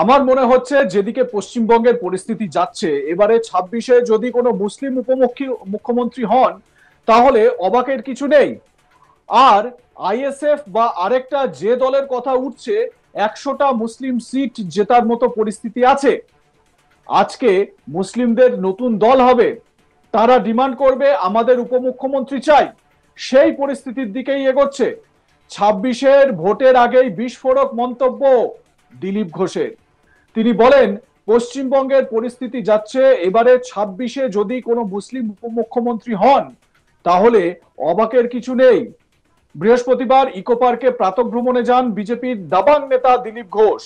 আমার মনে হচ্ছে যেদিকে পশ্চিমবঙ্গের পরিস্থিতি যাচ্ছে, এবারে 26-এ যদি কোনো মুসলিম মুখ্যমন্ত্রী হন তাহলে অবাকের কিছু নেই। আর আইএসএফ বা আরেকটা যে দলের কথা উঠছে, 100টা মুসলিম সিট জেতার মতো পরিস্থিতি আছে। আজকে মুসলিমদের নতুন দল হবে, তারা ডিমান্ড করবে আমাদের উপমুখ্যমন্ত্রী চাই, সেই পরিস্থিতির দিকেই এগোচ্ছে। 26-এর ভোটের আগেই বিস্ফোরক মন্তব্য দিলীপ ঘোষের। তিনি বলেন পশ্চিমবঙ্গের পরিস্থিতি যাচ্ছে, এবারে 26-এ যদি কোনো মুসলিম উপমুখ্যমন্ত্রী হন তাহলে অবাকের কিছু নেই। বৃহস্পতিবার ইকো পার্কে প্রাতঃভ্রমণে যান বিজেপির দাবাং নেতা দিলীপ ঘোষ।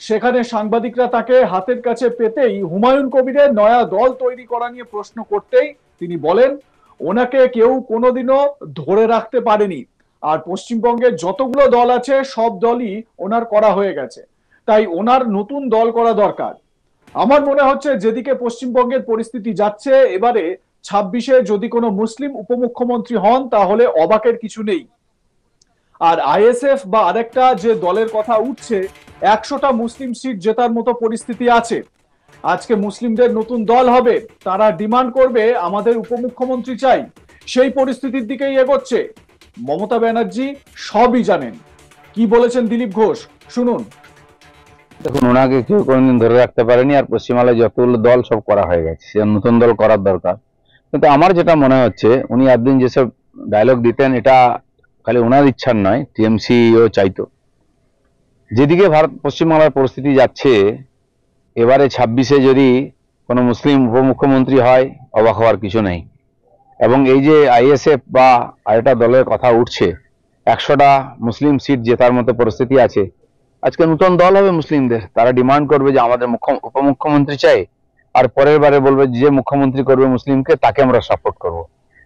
সেখানে সাংবাদিকরা তাকে হাতের কাছে পেতেই হুমায়ুন কবিরের নয়া দল তৈরি করা নিয়ে প্রশ্ন করতেই তিনি বলেন ওনাকে কেউ কোনোদিনও ধরে রাখতে পারেনি, আর পশ্চিমবঙ্গের যতগুলো দল আছে সব দলই ওনার করা হয়ে গেছে, তাই ওনার নতুন দল করা দরকার। আমার মনে হচ্ছে যেদিকে পশ্চিমবঙ্গের পরিস্থিতি যাচ্ছে, এবারে 26-এ যদি কোনো মুসলিম উপমুখ্যমন্ত্রী হন তাহলে অবাকের কিছু নেই। আর আইএসএফ বা আরেকটা যে দলের কথা উঠছে, 100টা মুসলিম সিট জেতার মতো পরিস্থিতি আছে। আজকে মুসলিমদের নতুন দল হবে, তারা ডিমান্ড করবে আমাদের উপমুখ্যমন্ত্রী চাই, সেই পরিস্থিতির দিকেই এগোচ্ছে। মমতা ব্যানার্জি সবই জানেন। কি বলেছেন দিলীপ ঘোষ শুনুন। দেখুন, ওনাকে কেউ কোনোদিন ধরে রাখতে পারেনি, আর পশ্চিমবাংলায় যতগুলো দল সব করা হয়ে গেছে, সে নতুন দল করার দরকার। কিন্তু আমার যেটা মনে হচ্ছে, উনি একদিন যেসব ডায়লগ দিতেন, এটা খালি ওনার ইচ্ছার নয়, টিএমসিও চাইতো। যেদিকে পশ্চিমবাংলার পরিস্থিতি যাচ্ছে, এবারে 26-এ যদি কোনো মুসলিম উপমুখ্যমন্ত্রী হয় অবাক হওয়ার কিছু নেই। এবং এই যে আইএসএফ বা আরেকটা দলের কথা উঠছে, 100টা মুসলিম সিট জেতার মতো পরিস্থিতি আছে। আজকে নতুন দল হবে মুসলিমদের, তারা ডিমান্ড করবে যে আমাদের উপমুখ্যমন্ত্রী চাই, আর পরের বারে বলবে যে মুখ্যমন্ত্রী করবে মুসলিমকে তাকে আমরা সাপোর্ট করব।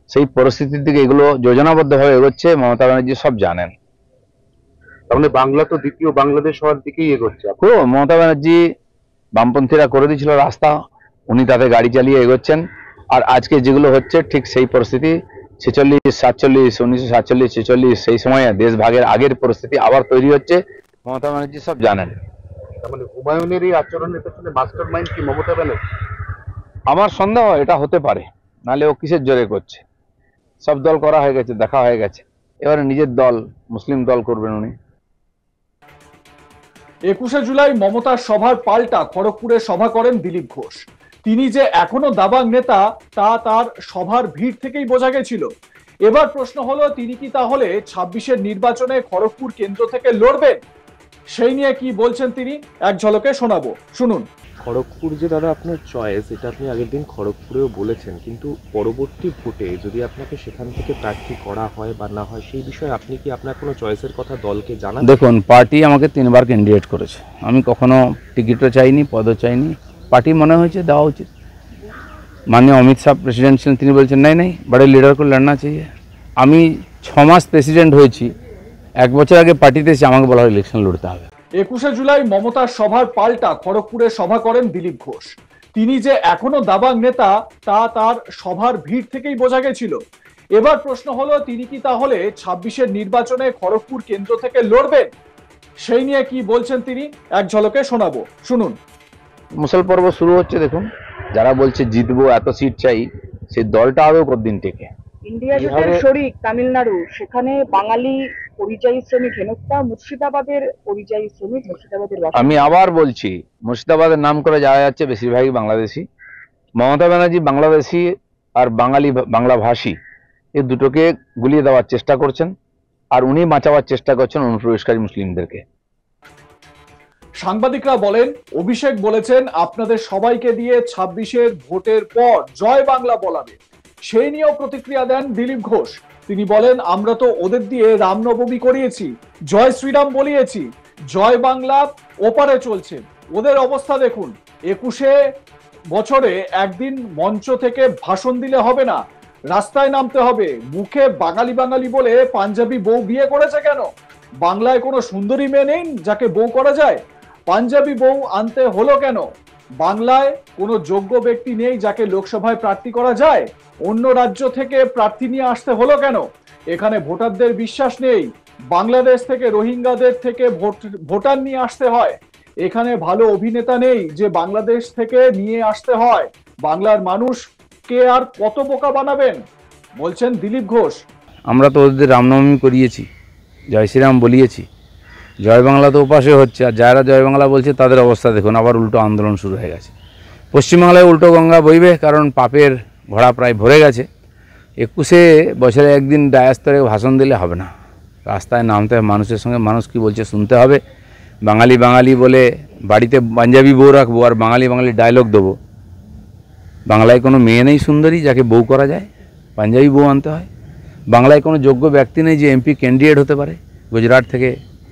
সেই পরিস্থিতির দিকে এগুলো যোজনাবদ্ধভাবে এগোচ্ছে, মমতা ব্যানার্জি সব জানেন। তাহলে বাংলা তো দ্বিতীয় বাংলাদেশ হওয়ার দিকেই এগোচ্ছে। মমতা ব্যানার্জি, বামপন্থীরা করে দিয়েছিল রাস্তা, উনি তাতে গাড়ি চালিয়ে এগোচ্ছেন। আর আজকে যেগুলো হচ্ছে ঠিক সেই পরিস্থিতি, 46, 47, 1947, 46 সেই সময়ে দেশ ভাগের আগের পরিস্থিতি আবার তৈরি হচ্ছে, মমতা ব্যানার্জি সব জানেন। মানে হুমায়ুনের এই আচরণের পেছনে মাস্টার মাইন্ড কি মমতা ব্যানার্জি? আমার সন্দেহ এটা হতে পারে, নাহলে ও কিসের জোরে করছে? সব দল করা হয়ে গেছে, দেখা হয়ে গেছে, এবারে নিজের দল মুসলিম দল করবেন উনি। 21শে জুলাই মমতার সভার পাল্টা খড়গপুরে সভা করেন দিলীপ ঘোষ। তিনি যে এখনো দাবাং নেতা তা তার সভার ভিড় থেকেই বোঝা গেছিল। এবার প্রশ্ন হলো তিনি কি তাহলে 26-এর নির্বাচনে খড়গপুর কেন্দ্র থেকে লড়বেন? সেই নিয়ে কি বলছেন তিনি এক ঝলকে শোনাবো, শুনুন। খড়গপুর যে দাদা আপনার চয়েস, এটা আপনি আগের দিন খড়গপুরেও বলেছেন, কিন্তু পরবর্তী ভোটে যদি আপনাকে সেখান থেকে প্রার্থী করা হয় বা না হয়, সেই বিষয়ে আপনি কি আপনার কোনো চয়েসের কথা দলকে জানান? দেখুন, পার্টি আমাকে 3বার ক্যান্ডিডেট করেছে, আমি কখনো টিকিটও চাইনি, পদও চাইনি। পার্টি মনে হয়েছে দেওয়া উচিত। মাননীয় অমিত শাহ প্রেসিডেন্ট ছিলেন, তিনি বলছেন নাই নাই বড় লিডার को लड़ना चाहिए। আমি 6 মাস প্রেসিডেন্ট হয়েছি, 1 বছর আগে পার্টিতে এসে আমাকে বলা হয় ইলেকশন লড়তে হবে। 21শে জুলাই মমতার সভার পাল্টা খড়গপুরে সভা করেন দিলীপ ঘোষ। তিনি যে এখনো দাবাং নেতা তা তার সভার ভিড় থেকেই বোঝা গেছিল। এবার প্রশ্ন হলো তিনি কি তাহলে 26-এর নির্বাচনে খড়গপুর কেন্দ্র থেকে লড়বেন? সেই নিয়ে কি বলছেন তিনি এক ঝলকে শোনাবো, শুনুন। মুসল পর্ব শুরু হচ্ছে। দেখুন, যারা বলছে জিতবো, এত সিট চাই, সেই দলটা আরো কতদিন টেকে। ইন্ডিয়া জোটের শরিক তামিলনাড়ু, সেখানে বাঙালি পরিযায়ী শ্রমিক হেনস্থা, মুর্শিদাবাদের পরিযায়ী শ্রমিক মুর্শিদাবাদের আমি আবার বলছি, মুর্শিদাবাদের নাম করে যাওয়া যাচ্ছে বেশিরভাগই বাংলাদেশি। মমতা ব্যানার্জি বাংলাদেশি আর বাঙালি, বাংলা ভাষী, এই দুটোকে গুলিয়ে দেওয়ার চেষ্টা করছেন, আর উনি বাঁচাবার চেষ্টা করছেন অনুপ্রবেশকারী মুসলিমদেরকে। সাংবাদিকরা বলেন অভিষেক বলেছেন আপনাদের সবাইকে দিয়ে 26-এর ভোটের পর জয় বাংলা বলাবে। সেই নিয়েও প্রতিক্রিয়া দেন দিলীপ ঘোষ। তিনি বলেন আমরা তো ওদের দিয়ে রামনবমী করিয়েছি, জয় শ্রীরাম বলিয়েছি, জয় বাংলা ওপারে চলছে, ওদের অবস্থা দেখুন। 21 বছরে একদিন মঞ্চ থেকে ভাষণ দিলে হবে না, রাস্তায় নামতে হবে। মুখে বাঙালি বাঙালি বলে পাঞ্জাবি বউ বিয়ে করেছে কেন? বাংলায় কোনো সুন্দরী মেয়ে নেই যাকে বউ করা যায়? পাঞ্জাবি বউ আনতে হলো কেন? বাংলায় কোনো যোগ্য ব্যক্তি নেই যাকে লোকসভায় প্রার্থী করা যায়? অন্য রাজ্য থেকে প্রার্থী নিয়ে আসতে হলো কেন? এখানে ভোটারদের বিশ্বাস নেই, বাংলাদেশ থেকে রোহিঙ্গাদের থেকে ভোটার নিয়ে আসতে হয়। এখানে ভালো অভিনেতা নেই যে বাংলাদেশ থেকে নিয়ে আসতে হয়। বাংলার মানুষকে আর কত বোকা বানাবেন, বলছেন দিলীপ ঘোষ। আমরা তো ওদের রামনবমী করিয়েছি, জয় শ্রীরাম বলিয়েছি, জয় বাংলা তো উপাসে হচ্ছে, আর যারা জয় বাংলা বলছে তাদের অবস্থা দেখুন, আবার উল্টো আন্দোলন শুরু হয়ে গেছে। পশ্চিমবাংলায় উল্টো গঙ্গা বইবে, কারণ পাপের ঘোড়া প্রায় ভরে গেছে। 21-এ বছরে একদিন ডায়াস্তরে ভাষণ দিলে হবে না, রাস্তায় নামতে হবে, মানুষের সঙ্গে মানুষ কী বলছে শুনতে হবে। বাঙালি বাঙালি বলে বাড়িতে পাঞ্জাবি বউ রাখবো আর বাঙালি বাঙালি ডায়লগ দেবো। বাংলায় কোনো মেয়ে নেই সুন্দরী যাকে বউ করা যায়, পাঞ্জাবি বউ আনতে হয়। বাংলায় কোনো যোগ্য ব্যক্তি নেই যে এমপি ক্যান্ডিডেট হতে পারে, গুজরাট থেকে,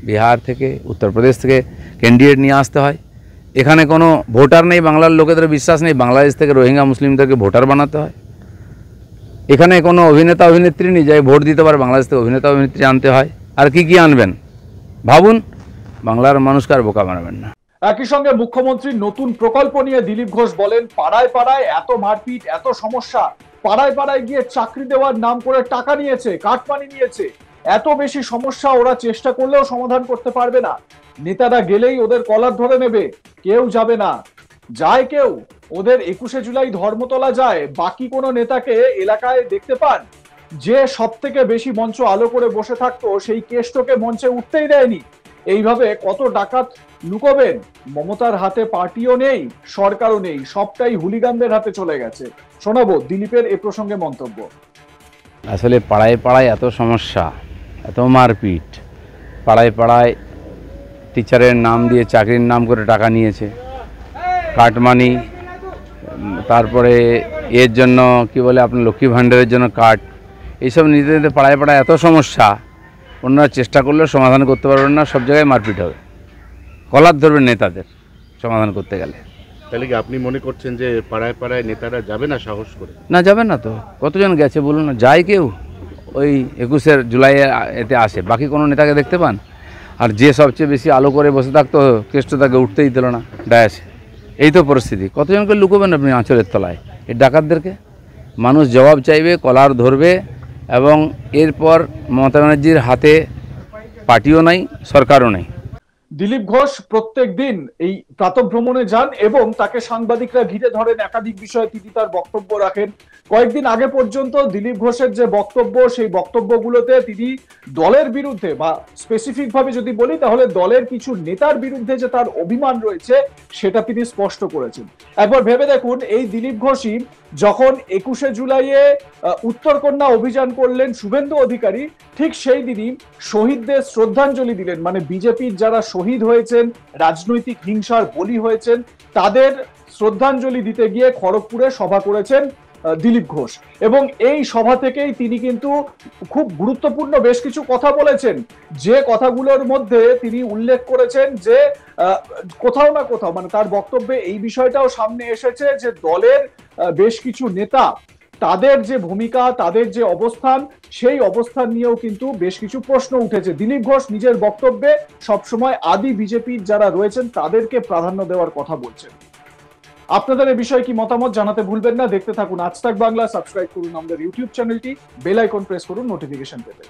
বিহার থেকে, উত্তরপ্রদেশ থেকে ক্যান্ডিডেট নিয়ে আসতে হয়। এখানে কোনো ভোটার নেই, বাংলার লোকেদের বিশ্বাস নেই, বাংলাদেশ থেকে রোহিঙ্গা মুসলিমদেরকে ভোটার বানাতে হয়। এখানে কোনো অভিনেতা অভিনেত্রী নেই যাই ভোট দিতে পারে, বাংলাদেশ থেকে অভিনেতা অভিনেত্রী আনতে হয়। আর কি আনবেন ভাবুন, বাংলার মানুষকে আর বোকা বানাবেন না। একই সঙ্গে মুখ্যমন্ত্রীর নতুন প্রকল্প নিয়ে দিলীপ ঘোষ বলেন, পাড়ায় পাড়ায় এত মারপিট, এত সমস্যা, পাড়ায় পাড়ায় গিয়ে চাকরি দেওয়ার নাম করে টাকা নিয়েছে, কাটমানি নিয়েছে, এত বেশি সমস্যা ওরা চেষ্টা করলেও সমাধান করতে পারবে না। নেতারা গেলেই ওদের কলার ধরে নেবে, কেউ যাবে না। যায় কেউ, ওদের 21শে জুলাই ধর্মতলা যায়, বাকি কোনো নেতাকে এলাকায় দেখতে পান? যে সব থেকে বেশি মঞ্চ আলো করে বসে থাকতো সেই কেষ্টকে মঞ্চে উঠতেই দেয়নি। এইভাবে কত ডাকাত লুকোবেন? মমতার হাতে পার্টিও নেই, সরকারও নেই, সবটাই হুলিগানদের হাতে চলে গেছে। শোনাবো দিলীপের এ প্রসঙ্গে মন্তব্য। আসলে পাড়ায় পাড়ায় এত সমস্যা, এত মারপিট, পাড়ায় পাড়ায় টিচারের নাম দিয়ে চাকরির নাম করে টাকা নিয়েছে, কাটমানি, তারপরে এর জন্য কি বলে আপনার লক্ষ্মী ভাণ্ডারের জন্য কাট, এইসব নিতে নিতে পাড়ায় পাড়ায় এত সমস্যা, ওনারা চেষ্টা করলেও সমাধান করতে পারবেন না। সব জায়গায় মারপিট হবে, কলার ধরবেন নেতাদের সমাধান করতে গেলে। তাহলে কি আপনি মনে করছেন যে পাড়ায় পাড়ায় নেতারা যাবে না সাহস করে? না, যাবেন না তো, কতজন গেছে বলুন না, যায় কেউ? ওই 21শে জুলাইয়ে এতে আসে, বাকি কোনো নেতাকে দেখতে পান? আর যে সবচেয়ে বেশি আলো করে বসে থাকতো কেষ্ট তাকে উঠতেই দিল না ডায়াসে। এই তো পরিস্থিতি। কতজনকে লুকোবেন আপনি আঁচলের তলায়? এই ডাকাতদেরকে মানুষ জবাব চাইবে, কলার ধরবে। এবং এরপর মমতা ব্যানার্জির হাতে পার্টিও নাই, সরকারও নেই। দিলীপ ঘোষ প্রত্যেক দিন এই প্রাতঃভ্রমণে যান এবং তাকে সাংবাদিকরা ঘিরে ধরেন, একাধিক বিষয়ে তিনি তার বক্তব্য রাখেন। কয়েকদিন আগে পর্যন্ত দিলীপ ঘোষের যে বক্তব্য, সেই বক্তব্যগুলোতে তিনি দলের বিরুদ্ধে, বা স্পেসিফিক ভাবে যদি বলি তাহলে দলের কিছু নেতার বিরুদ্ধে যে তার অভিমান রয়েছে সেটা তিনি স্পষ্ট করেছেন। একবার ভেবে দেখুন, এই দিলীপ ঘোষই যখন 21শে জুলাইয়ে উত্তরকন্যা অভিযান করলেন শুভেন্দু অধিকারী, ঠিক সেই দিনই শহীদদের শ্রদ্ধাঞ্জলি দিলেন। মানে বিজেপির যারা শহীদ হয়েছেন, রাজনৈতিক হিংসার বলি হয়েছেন, তাদের শ্রদ্ধাঞ্জলি দিতে গিয়ে খড়গপুরে সভা করেছেন দিলীপ ঘোষ। এবং এই সভা থেকেই তিনি কিন্তু খুব গুরুত্বপূর্ণ বেশ কিছু কথা বলেছেন, যে কথাগুলোর মধ্যে তিনি উল্লেখ করেছেন যে কোথাও না কোথাও, মানে তার বক্তব্যে এই বিষয়টাও সামনে এসেছে যে দলের বেশ কিছু নেতা, তাদের যে ভূমিকা, তাদের যে অবস্থান, সেই অবস্থান নিয়েও কিন্তু বেশ কিছু প্রশ্ন উঠেছে। দিলীপ ঘোষ নিজের বক্তব্যে সবসময় আদি বিজেপির যারা রয়েছেন তাদেরকে প্রাধান্য দেওয়ার কথা বলছেন। আপনাদের এই বিষয়ে কি মতামত জানাতে ভুলবেন না। দেখতে থাকুন আজ তাক বাংলা, সাবস্ক্রাইব করুন আমাদের ইউটিউব চ্যানেলটি, বেল আইকন প্রেস করুন নোটিফিকেশন পেতে।